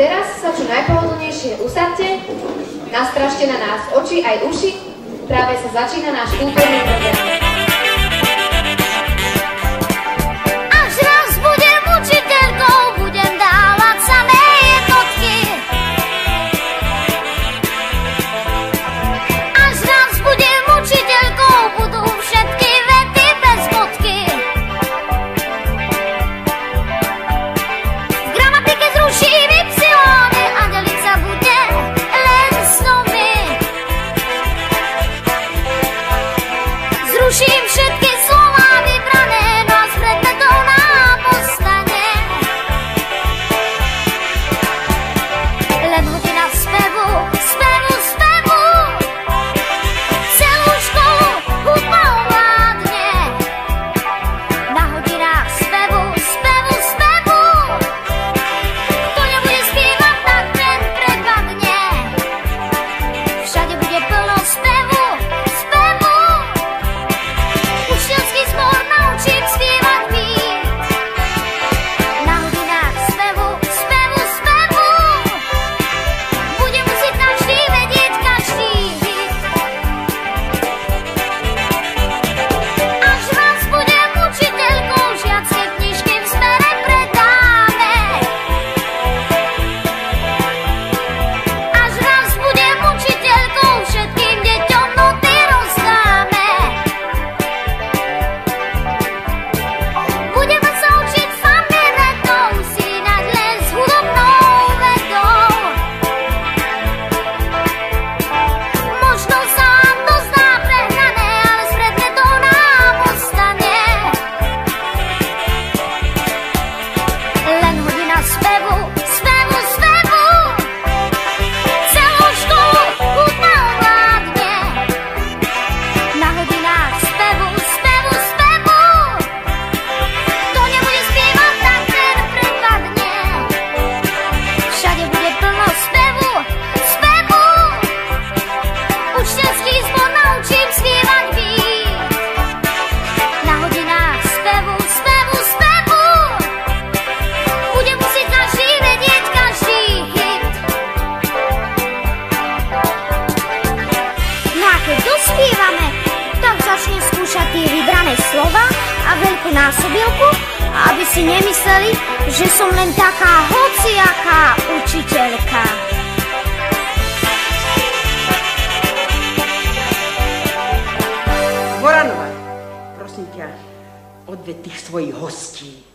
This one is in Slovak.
teraz sa čo najpohodlnejšie usadte, nastražte na nás oči aj uši, práve sa začína náš kultúrny program. Zruším všetky slova vybrané, no a s predmetou nám ostane len hodina spevu, spevu, spevu. Celú školu hudba ovládne na hodinách spevu, spevu, spevu. Kto nebude spívať, tak ten prepadne. Všade bude plno spevu. Slova a veľkú násobilku, aby si nemysleli, že som len taká hociaká učiteľka. Moranová, prosím ťa, odved tých svojich hostí.